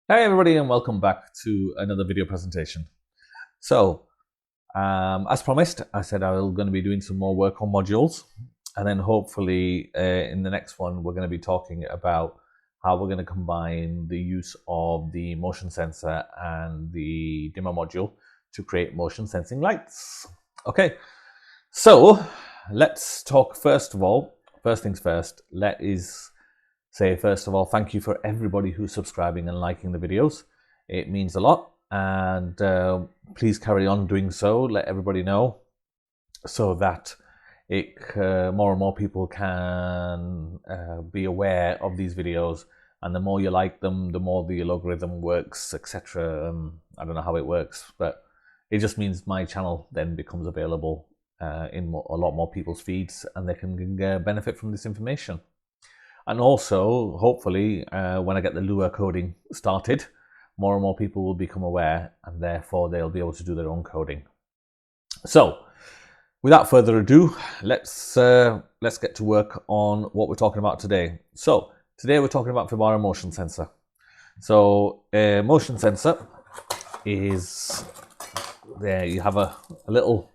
Hey everybody, and welcome back to another video presentation. So, as promised, I said I was going to be doing some more work on modules, and then hopefully in the next one we're going to be talking about how we're going to combine the use of the motion sensor and the dimmer module to create motion sensing lights. Okay, so let's talk first things first, say first of all, thank you for everybody who's subscribing and liking the videos. It means a lot, and please carry on doing so. Let everybody know so that more and more people can be aware of these videos. And the more you like them, the more the algorithm works, etc. I don't know how it works, but it just means my channel then becomes available in a lot more people's feeds, and they can benefit from this information. And also, hopefully, when I get the Lua coding started, more and more people will become aware, and therefore they'll be able to do their own coding. So, without further ado, let's get to work on what we're talking about today. So, today we're talking about Fibaro motion sensor. So, a motion sensor is there. You have a little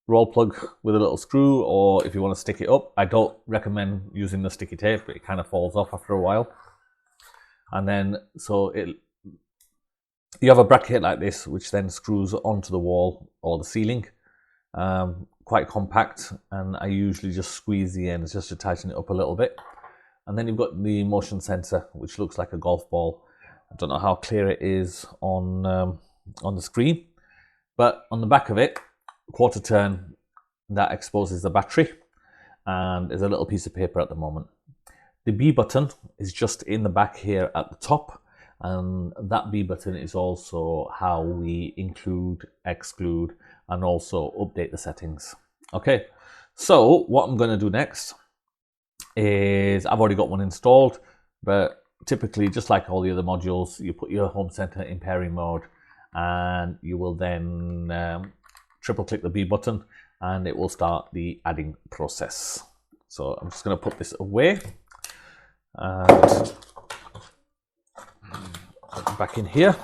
roll plug with a little screw, or if you want to stick it up, I don't recommend using the sticky tape, it kind of falls off after a while. And then you have a bracket like this which then screws onto the wall or the ceiling, quite compact, and I usually just squeeze the ends just to tighten it up a little bit. And then you've got the motion sensor, which looks like a golf ball. I don't know how clear it is on the screen, but on the back of it, quarter turn, that exposes the battery, and there's a little piece of paper at the moment. The B button is just in the back here at the top, and that B button is also how we include, exclude, and also update the settings. Okay, so what I'm going to do next is, I've already got one installed, but typically, just like all the other modules, you put your home center in pairing mode, and you will then triple click the B button, and it will start the adding process. So I'm just going to put this away and back in here.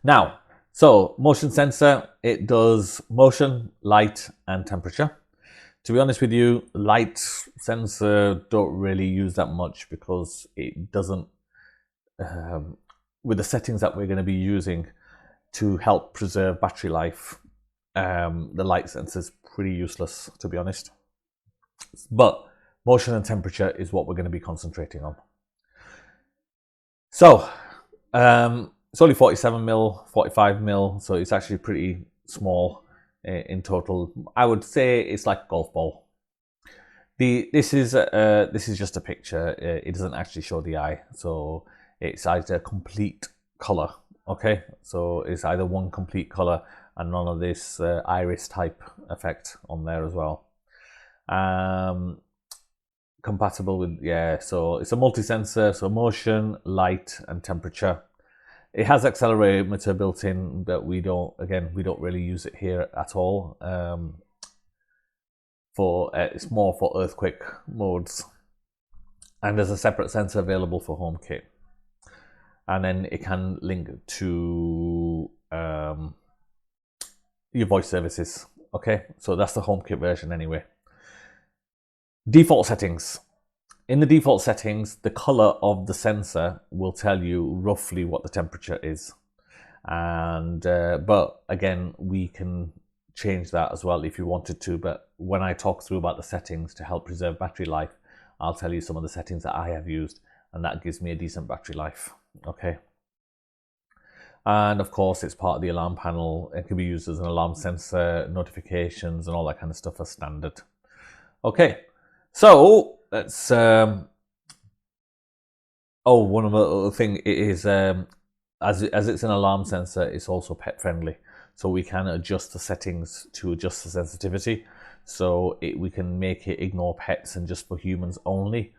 Now, so motion sensor, it does motion, light, and temperature. To be honest with you, light sensor don't really use that much because it doesn't, with the settings that we're going to be using to help preserve battery life, the light sensor is pretty useless, to be honest. But motion and temperature is what we're going to be concentrating on. So it's only 47 mil, 45 mil, so it's actually pretty small in total. I would say it's like a golf ball. This is just a picture. It doesn't actually show the eye, so it's either complete color. Okay, so it's either one complete color and none of this iris type effect on there as well. Compatible with, so it's a multi-sensor, so motion, light, and temperature. It has accelerometer built in, but we don't really use it here at all. It's more for earthquake modes, and there's a separate sensor available for HomeKit. And then it can link to your voice services. Okay, so that's the HomeKit version anyway. Default settings. In the default settings, the color of the sensor will tell you roughly what the temperature is. And but again, we can change that as well if you wanted to. But when I talk through about the settings to help preserve battery life, I'll tell you some of the settings that I have used, and that gives me a decent battery life. Okay, and of course it's part of the alarm panel. It can be used as an alarm sensor, notifications, and all that kind of stuff as standard. Okay, so let's one other thing is, as it's an alarm sensor, it's also pet friendly, so we can adjust the settings to adjust the sensitivity. So we can make it ignore pets and just for humans only.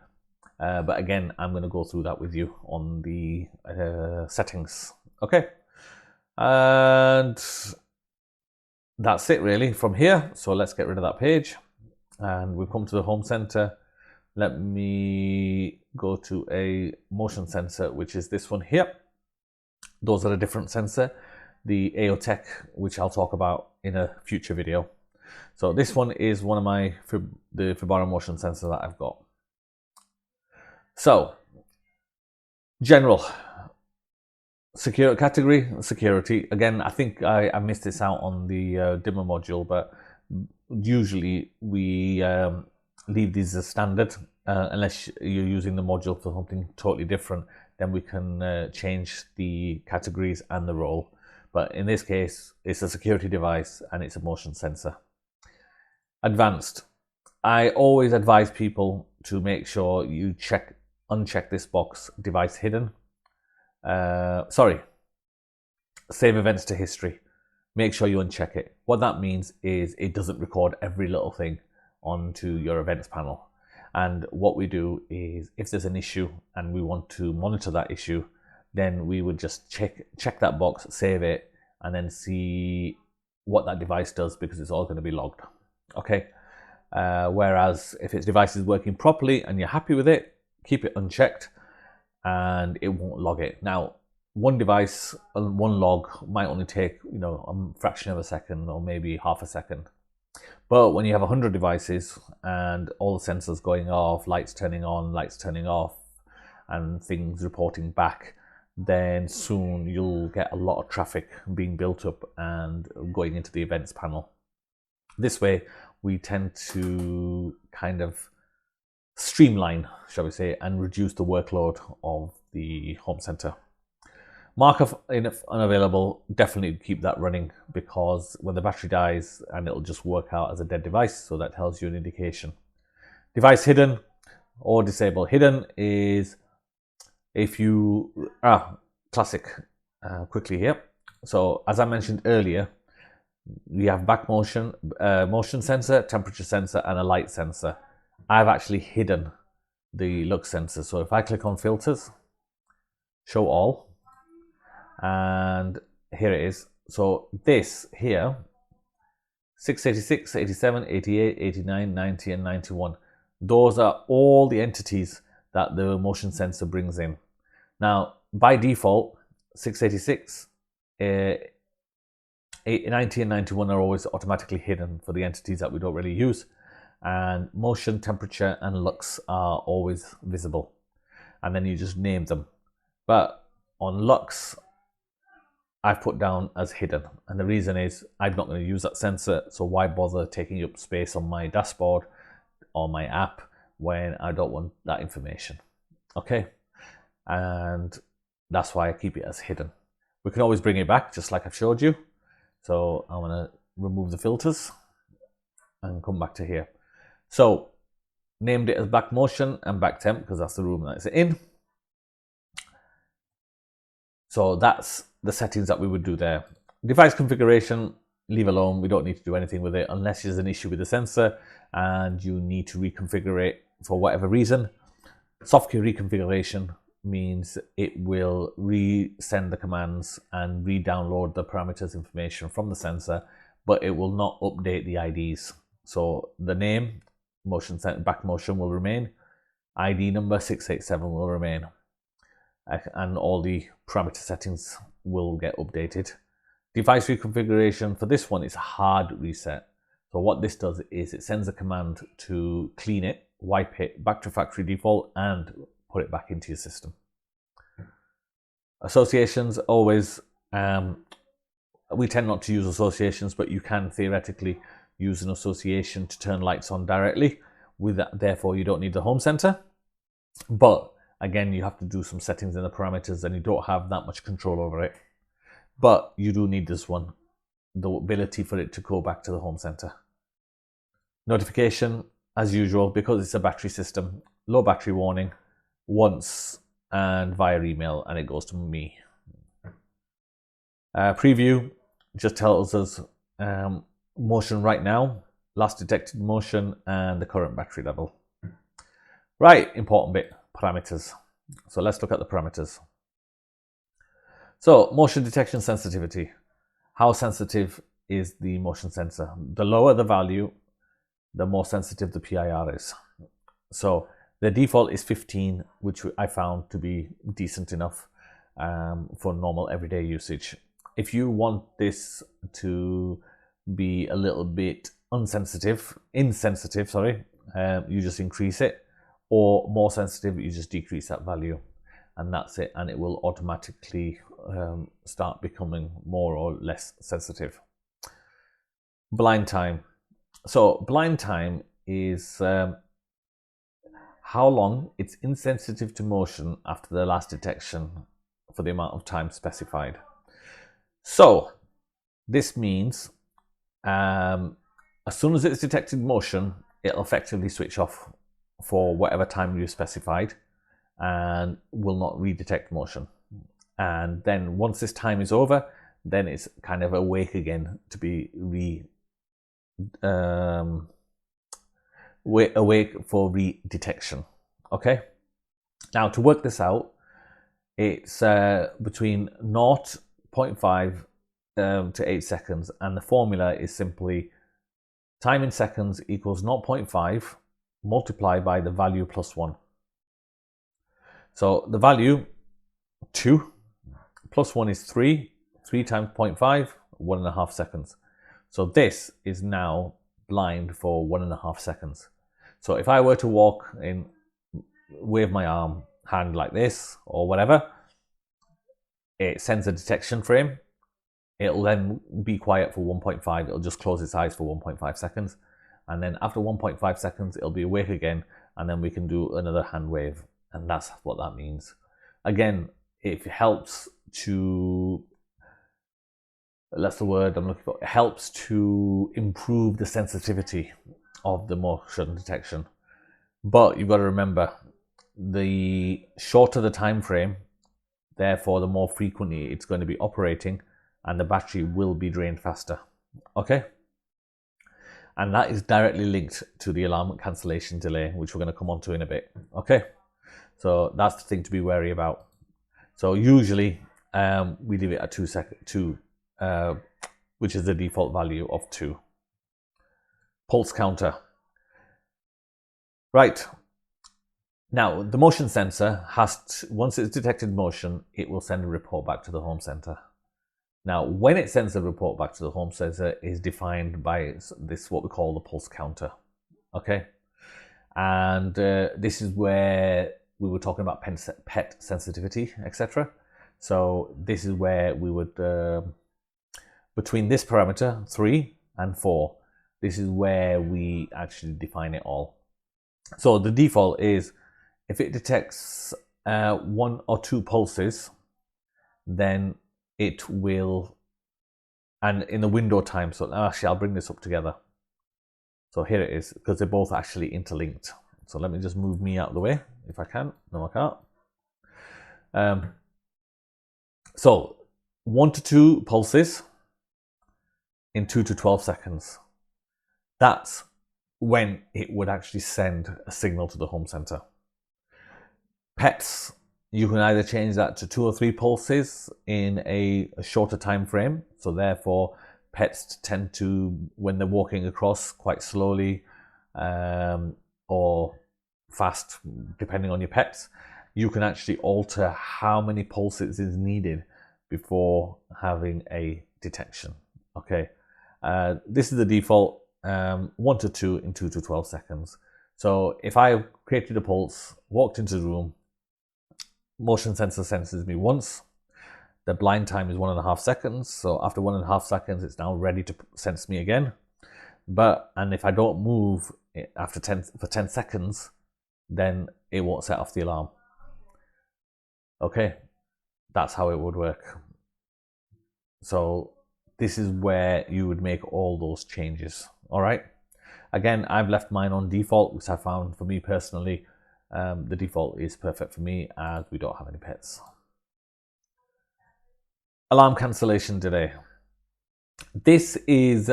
But again, I'm going to go through that with you on the settings. Okay, and that's it really from here. So let's get rid of that page, and we've come to the home center. Let me go to a motion sensor, which is this one here. Those are a different sensor, the AOTech, which I'll talk about in a future video. So this one is one of the Fibaro motion sensors that I've got. So, general secure category, security. Again, I think I missed this out on the dimmer module, but usually we leave these as standard unless you're using the module for something totally different. Then we can change the categories and the role. But in this case, it's a security device and it's a motion sensor. Advanced. I always advise people to make sure you uncheck this box, device hidden. Save events to history. Make sure you uncheck it. What that means is it doesn't record every little thing onto your events panel. And what we do is, if there's an issue and we want to monitor that issue, then we would just check that box, save it, and then see what that device does, because it's all going to be logged. Okay. Whereas if its device is working properly and you're happy with it, keep it unchecked and it won't log it. Now, one device, one log might only take, a fraction of a second or maybe half a second. But when you have 100 devices and all the sensors going off, lights turning on, lights turning off, and things reporting back, then soon you'll get a lot of traffic being built up and going into the events panel. This way, we tend to kind of streamline, shall we say, and reduce the workload of the home center. Marker unavailable, definitely keep that running, because when the battery dies, and it'll just work out as a dead device, so that tells you an indication. Device hidden or disable. Hidden is if you classic quickly here. So as I mentioned earlier, we have back motion, motion sensor, temperature sensor, and a light sensor. I've actually hidden the lux sensor. So if I click on filters, show all, and here it is. So this here, 686, 87, 88, 89, 90, and 91. Those are all the entities that the motion sensor brings in. Now, by default, 686, 90 and 91 are always automatically hidden for the entities that we don't really use. And motion, temperature, and lux are always visible. And then you just name them. But on lux, I've put down as hidden. And the reason is I'm not going to use that sensor. So why bother taking up space on my dashboard or my app when I don't want that information? Okay. And that's why I keep it as hidden. We can always bring it back, just like I've showed you. So I'm going to remove the filters and come back to here. So named it as back motion and back temp, because that's the room that it's in. So that's the settings that we would do there. Device configuration, leave alone. We don't need to do anything with it unless there's an issue with the sensor and you need to reconfigure it for whatever reason. Software reconfiguration means it will resend the commands and re-download the parameters information from the sensor, but it will not update the IDs. So the name, motion back motion, will remain. ID number 687 will remain. And all the parameter settings will get updated. Device reconfiguration for this one is a hard reset. So what this does is it sends a command to clean it, wipe it back to factory default, and put it back into your system. Associations, always, we tend not to use associations, but you can theoretically use an association to turn lights on directly. With that, therefore, you don't need the home center. But again, you have to do some settings in the parameters and you don't have that much control over it. But you do need this one, the ability for it to go back to the home center. Notification, as usual, because it's a battery system, low battery warning once and via email, and it goes to me. Preview just tells us motion right now, last detected motion, and the current battery level. Right, important bit, parameters. So let's look at the parameters. So motion detection sensitivity. How sensitive is the motion sensor? The lower the value, the more sensitive the PIR is. So The default is 15, which I found to be decent enough for normal everyday usage. If you want this to be a little bit insensitive, you just increase it, or more sensitive, you just decrease that value, and that's it, and it will automatically start becoming more or less sensitive. Blind time. So blind time is how long it's insensitive to motion after the last detection for the amount of time specified. So this means as soon as it's detected motion, it'll effectively switch off for whatever time you specified and will not redetect motion. And then once this time is over, then it's kind of awake again to be awake for redetection. Okay, now to work this out, it's between 0.5 to 8 seconds, and the formula is simply time in seconds equals 0.5 multiplied by the value plus 1. So the value 2 plus 1 is 3. 3 times 0.5, 1.5 seconds. So this is now blind for 1.5 seconds. So if I were to walk in, wave my hand like this or whatever, it sends a detection frame. It'll then be quiet for 1.5. It'll just close its eyes for 1.5 seconds. And then after 1.5 seconds, it'll be awake again. And then we can do another hand wave. And that's what that means. Again, it helps to, that's the word I'm looking for, it helps to improve the sensitivity of the motion detection. But you've got to remember, the shorter the time frame, therefore the more frequently it's going to be operating, and the battery will be drained faster. Okay, and that is directly linked to the alarm cancellation delay, which we're going to come on to in a bit. Okay, so that's the thing to be wary about. So usually we leave it at 2, which is the default value of 2. Pulse counter. Right, now the motion sensor has to, once it's detected motion, it will send a report back to the home center. Now, when it sends a report back to the home sensor is defined by this, what we call the pulse counter. Okay, and this is where we were talking about pet sensitivity, etc. So this is where we would, between this parameter 3 and 4, this is where we actually define it all. So the default is if it detects 1 or 2 pulses, then it will, and in the window time, so actually I'll bring this up together. So here it is, because they're both actually interlinked. So let me just move me out of the way if I can. No, I can't. So 1 to 2 pulses in 2 to 12 seconds. That's when it would actually send a signal to the home center. Pets, you can either change that to 2 or 3 pulses in a shorter time frame. So therefore, pets tend to, when they're walking across, quite slowly or fast, depending on your pets, you can actually alter how many pulses is needed before having a detection. Okay, this is the default, 1 to 2 in 2 to 12 seconds. So if I created a pulse, walked into the room, motion sensor senses me once, the blind time is 1.5 seconds. So after 1.5 seconds, it's now ready to sense me again. And if I don't move after 10 seconds, then it won't set off the alarm. Okay, that's how it would work. So this is where you would make all those changes. All right. Again, I've left mine on default, which I found for me personally, the default is perfect for me as we don't have any pets. Alarm cancellation delay. This is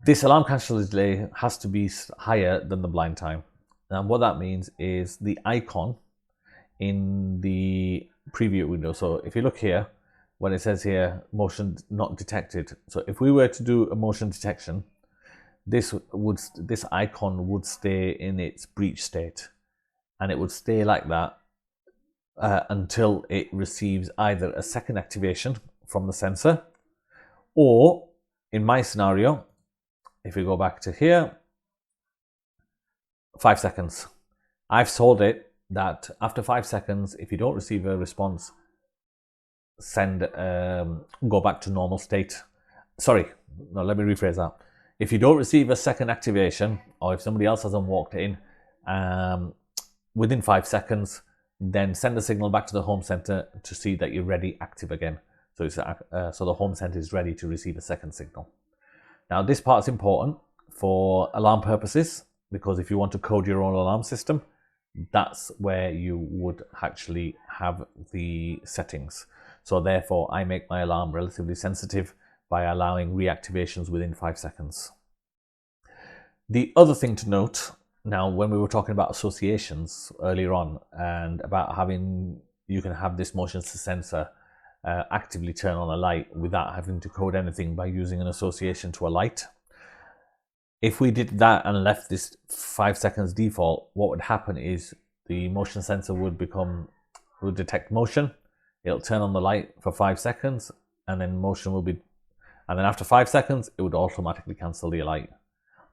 this alarm cancellation delay has to be higher than the blind time. And what that means is the icon in the preview window. So if you look here, when it says here motion not detected, so if we were to do a motion detection, this icon would stay in its breach state, and it would stay like that until it receives either a second activation from the sensor, or in my scenario, if we go back to here, 5 seconds. I've told it that after 5 seconds, if you don't receive a response, go back to normal state. Sorry, no, let me rephrase that. If you don't receive a second activation, or if somebody else hasn't walked in within 5 seconds, then send a signal back to the home center to see that you're ready, active again. So so the home center is ready to receive a second signal. Now this part is important for alarm purposes, because if you want to code your own alarm system, that's where you would actually have the settings. So therefore, I make my alarm relatively sensitive by allowing reactivations within 5 seconds. The other thing to note, now when we were talking about associations earlier on, and about you can have this motion sensor actively turn on a light without having to code anything by using an association to a light. If we did that and left this 5 seconds default, what would happen is the motion sensor would detect motion, it'll turn on the light for 5 seconds, and then and then after 5 seconds, it would automatically cancel the light.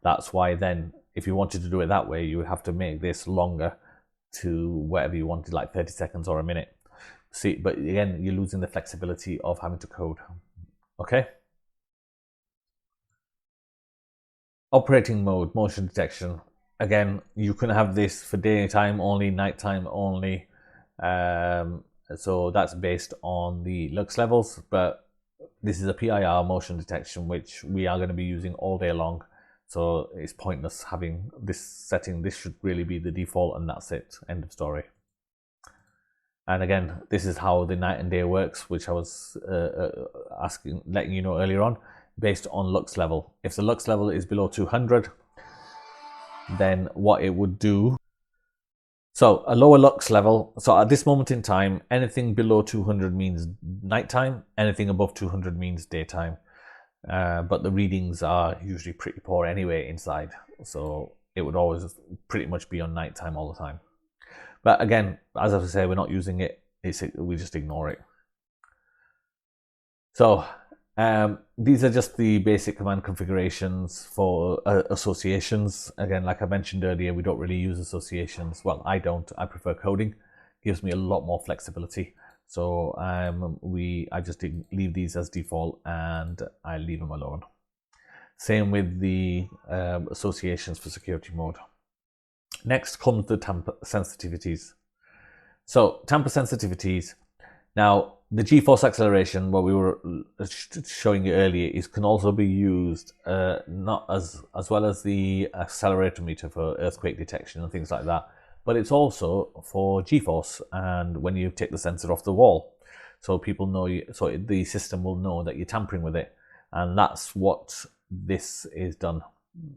That's why then, if you wanted to do it that way, you would have to make this longer to whatever you wanted, like 30 seconds or a minute. See, but again, you're losing the flexibility of having to code. Okay. Operating mode, motion detection. Again, you can have this for daytime only, nighttime only. So that's based on the lux levels, but this is a PIR motion detection, which we are going to be using all day long. So it's pointless having this setting. This should really be the default, and that's it. End of story. And again, this is how the night and day works, which I was letting you know earlier on, based on lux level. If the lux level is below 200, then what it would do, so a lower lux level, so at this moment in time, anything below 200 means nighttime, anything above 200 means daytime. But the readings are usually pretty poor anyway inside, so it would always pretty much be on nighttime all the time. But again, as I say, we're not using it, we just ignore it. So these are just the basic command configurations for associations. Again, like I mentioned earlier, we don't really use associations. Well, I don't. I prefer coding. It gives me a lot more flexibility. So I just leave these as default, and I leave them alone. Same with the associations for security mode. Next comes the tamper sensitivities. So tamper sensitivities. Now, the G-force acceleration, what we were showing you earlier, can also be used not as well as the accelerometer for earthquake detection and things like that, but it's also for G-force, and when you take the sensor off the wall, so people know so the system will know that you're tampering with it, and that's what this is done.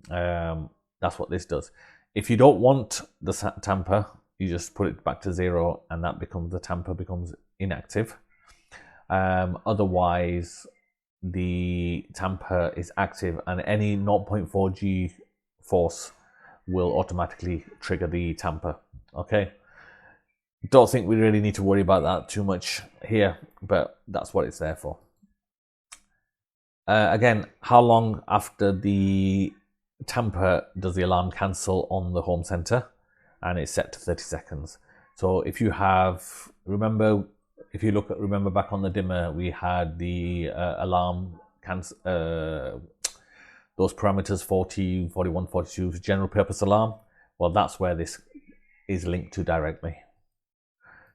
That's what this does. If you don't want the tamper, you just put it back to 0, and the tamper becomes inactive. Otherwise, the tamper is active, and any 0.4 G force will automatically trigger the tamper. Okay, don't think we really need to worry about that too much here, but that's what it's there for. Again, how long after the tamper does the alarm cancel on the home center? And it's set to 30 seconds. So if you remember back on the dimmer, we had the alarm cancel, those parameters 40, 41, 42, general purpose alarm. Well, that's where this is linked to directly.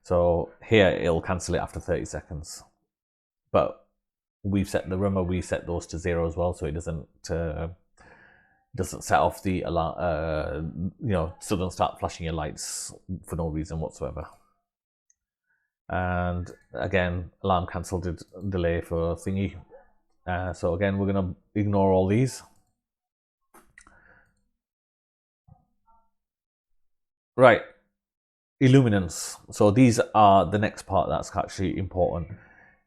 So here it'll cancel it after 30 seconds. But we set those to 0 as well, so it doesn't set off the alarm, so don't start flashing your lights for no reason whatsoever. And again, alarm cancel delay for thingy. So again, we're going to ignore all these. Right, illuminance. So these are the next part that's actually important.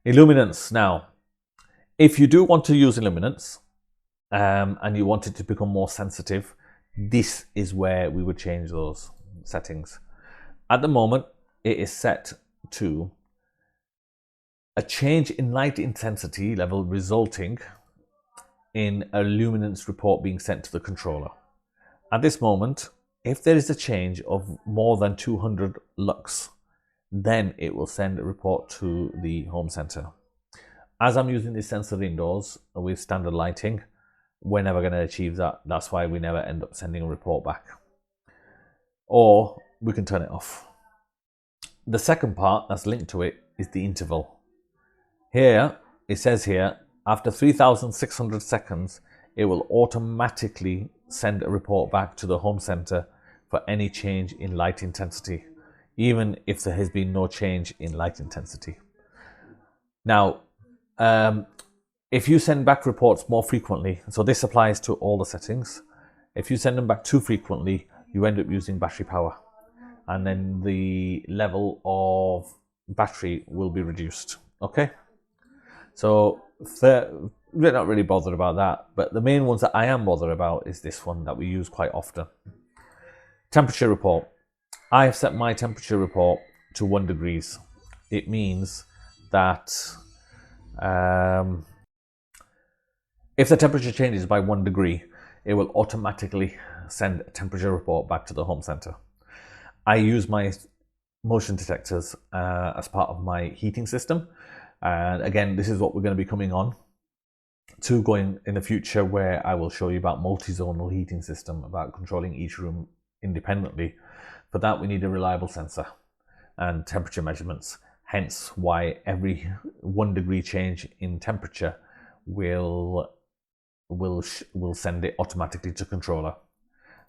Illuminance. Now, if you do want to use illuminance, and you want it to become more sensitive, this is where we would change those settings. At the moment, it is set to a change in light intensity level resulting in a luminance report being sent to the controller. At this moment, if there is a change of more than 200 lux, then it will send a report to the home center. As I'm using this sensor indoors with standard lighting, we're never going to achieve that. That's why we never end up sending a report back. Or we can turn it off. The second part that's linked to it is the interval. Here, it says here, after 3,600 seconds, it will automatically send a report back to the home center for any change in light intensity, even if there has been no change in light intensity. Now, if you send back reports more frequently, so this applies to all the settings, if you send them back too frequently, you end up using battery power, and then the level of battery will be reduced. Okay, so we're not really bothered about that, but the main ones that I am bothered about is this one that we use quite often. Temperature report. I have set my temperature report to 1 degrees. It means that if the temperature changes by 1 degree, it will automatically send a temperature report back to the home center. I use my motion detectors as part of my heating system. And again, this is what we're going to be coming on to going in the future, where I will show you about multi-zonal heating system, about controlling each room independently. For that, we need a reliable sensor and temperature measurements. Hence why every 1 degree change in temperature will send it automatically to controller.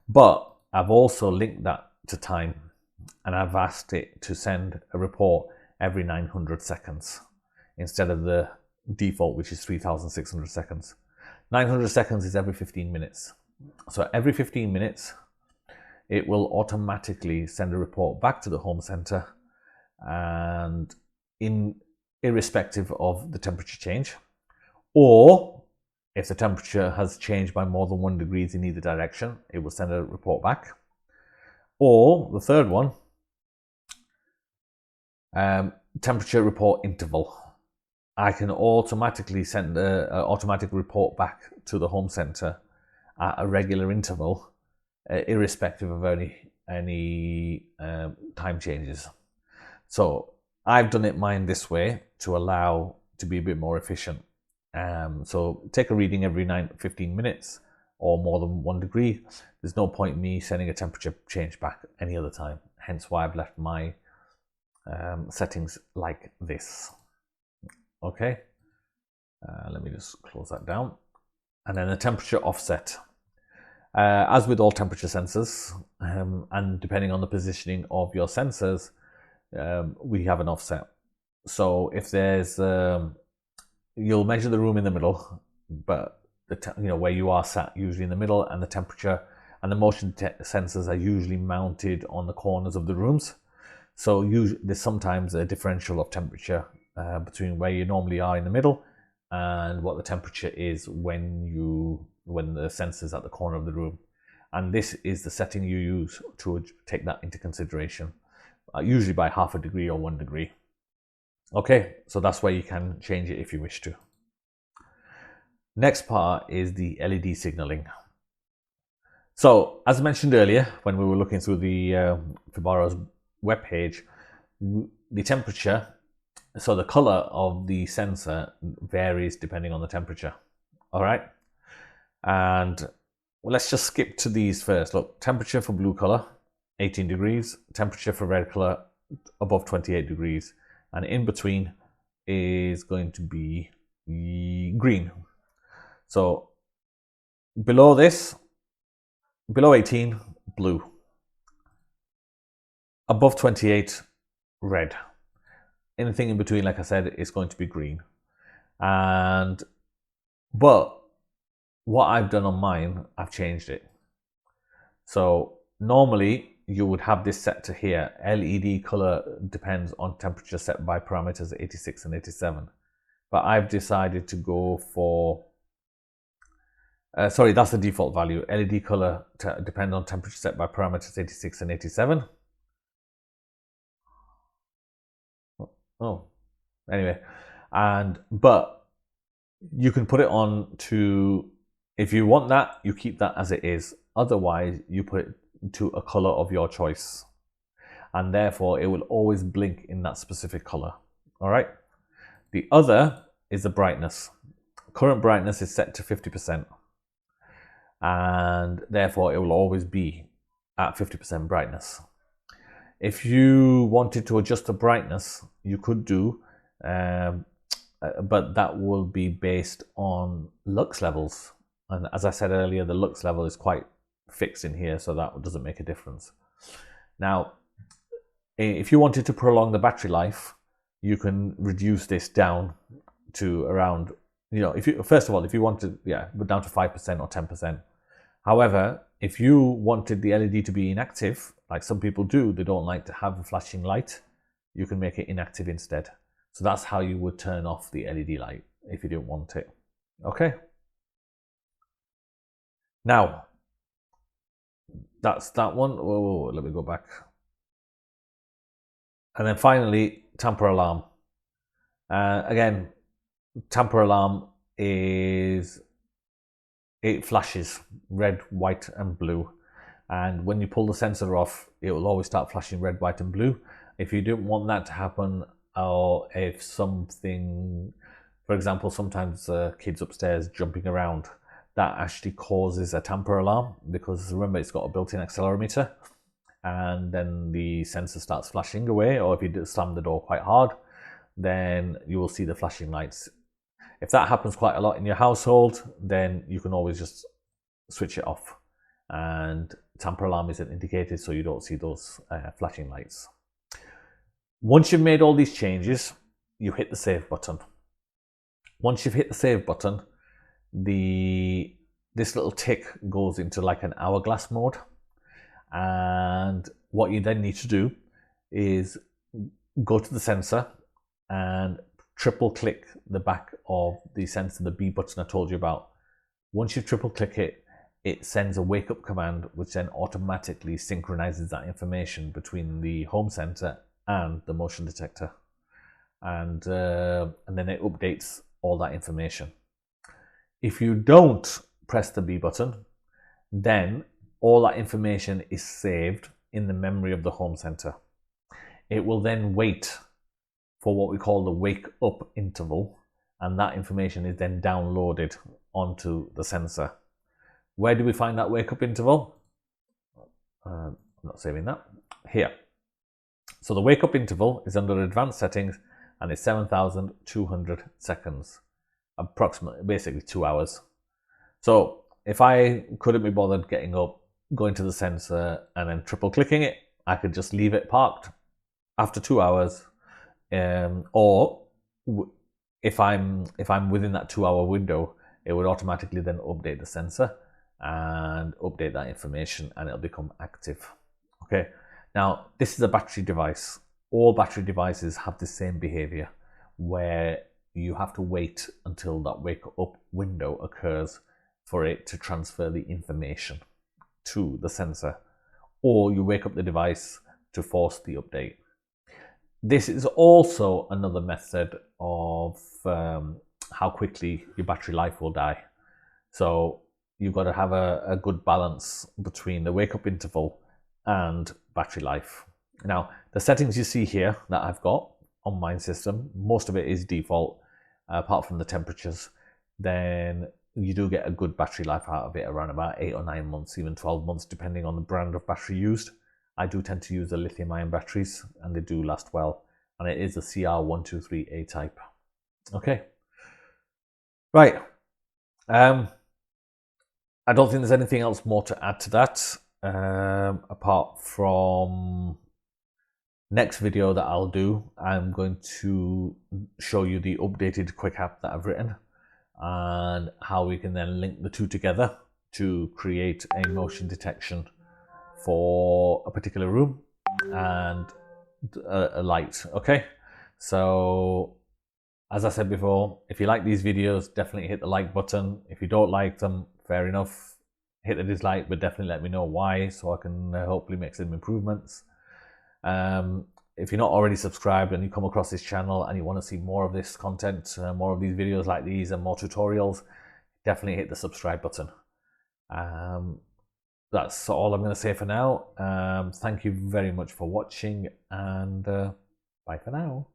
But I've also linked that to time, and I've asked it to send a report every 900 seconds instead of the default, which is 3,600 seconds. 900 seconds is every 15 minutes. So every 15 minutes, it will automatically send a report back to the home center, and irrespective of the temperature change, or if the temperature has changed by more than 1 degree in either direction, it will send a report back. Or the third one, temperature report interval. I can automatically send an automatic report back to the home center at a regular interval, irrespective of any time changes. So I've done it mine this way to allow to be a bit more efficient. So take a reading every 15 minutes or more than 1 degree. There's no point in me sending a temperature change back any other time. Hence why I've left my settings like this. Okay, let me just close that down. And then the temperature offset. As with all temperature sensors, and depending on the positioning of your sensors, we have an offset. So if there's, you'll measure the room in the middle, but where you are sat usually in the middle, and the temperature and the motion sensors are usually mounted on the corners of the rooms. So there's sometimes a differential of temperature between where you normally are in the middle and what the temperature is when the sensor's at the corner of the room. And this is the setting you use to take that into consideration, usually by 0.5 degree or 1 degree. Okay, so that's where you can change it if you wish to. Next part is the LED signaling. So as mentioned earlier, when we were looking through the Fibaro's webpage, the temperature, so the color of the sensor varies depending on the temperature. All right, and let's just skip to these first. Look, temperature for blue color, 18 degrees. Temperature for red color, above 28 degrees. And in between is going to be green. So below this, below 18, blue. Above 28, red. Anything in between, like I said, is going to be green. But what I've done on mine, I've changed it. So normally you would have this set to here. LED color depends on temperature set by parameters 86 and 87. But I've decided to go for Sorry, that's the default value. LED color depends on temperature set by parameters 86 and 87. Oh, anyway, but you can put it on to, if you want that, you keep that as it is. Otherwise, you put it to a color of your choice, and therefore it will always blink in that specific color. All right. The other is the brightness. Current brightness is set to 50%, and therefore it will always be at 50% brightness. If you wanted to adjust the brightness, you could do, but that will be based on lux levels. And as I said earlier, the lux level is quite fixed in here, so that doesn't make a difference. Now, if you wanted to prolong the battery life, you can reduce this down to around, if you, first of all, if you wanted, down to 5% or 10%. However, if you wanted the LED to be inactive, like some people do, they don't like to have a flashing light, you can make it inactive instead. So that's how you would turn off the LED light if you didn't want it. Okay. Now, that's that one. Whoa, let me go back. And then finally, tamper alarm. Again, tamper alarm is, it flashes red, white and blue. And when you pull the sensor off, it will always start flashing red, white and blue. If you didn't want that to happen, or if something, for example, sometimes kids upstairs jumping around, that actually causes a tamper alarm, because remember, it's got a built-in accelerometer, and then the sensor starts flashing away, or if you slam the door quite hard, then you will see the flashing lights. If that happens quite a lot in your household, then you can always just switch it off, and tamper alarm isn't indicated, so you don't see those flashing lights. Once you've made all these changes, you hit the save button. Once you've hit the save button, this little tick goes into like an hourglass mode, and what you then need to do is go to the sensor and triple click the back of the sensor, the B button I told you about. Once you triple click it, it sends a wake up command, which then automatically synchronizes that information between the home center and the motion detector, and then it updates all that information. If you don't press the B button, then all that information is saved in the memory of the home center. It will then wait for what we call the wake up interval, and that information is then downloaded onto the sensor. Where do we find that wake up interval? I'm not saving that. Here. So the wake up interval is under advanced settings, and it's 7,200 seconds, approximately, basically 2 hours. So if I couldn't be bothered getting up, going to the sensor and then triple clicking it, I could just leave it parked after 2 hours. Or if I'm within that 2 hour window, it would automatically then update the sensor and update that information, and it'll become active. Okay. Now, this is a battery device. All battery devices have the same behavior, where you have to wait until that wake up window occurs for it to transfer the information to the sensor, or you wake up the device to force the update. This is also another method of how quickly your battery life will die. So you've got to have a good balance between the wake up interval and battery life. Now, the settings you see here that I've got on my system, most of it is default, apart from the temperatures. Then you do get a good battery life out of it, around about 8 or 9 months, even 12 months, depending on the brand of battery used. I do tend to use the lithium-ion batteries, and they do last well. And it is a CR123A type. Okay. Right. I don't think there's anything else more to add to that, apart from next video that I'll do. I'm going to show you the updated quick app that I've written, and how we can then link the two together to create a motion detection for a particular room and a light. Okay, so as I said before, if you like these videos, definitely hit the like button. If you don't like them, fair enough. Hit the dislike, but definitely let me know why, so I can hopefully make some improvements. If you're not already subscribed and you come across this channel and you want to see more of this content, more of these videos like these and more tutorials, definitely hit the subscribe button. That's all I'm going to say for now. Thank you very much for watching, and bye for now.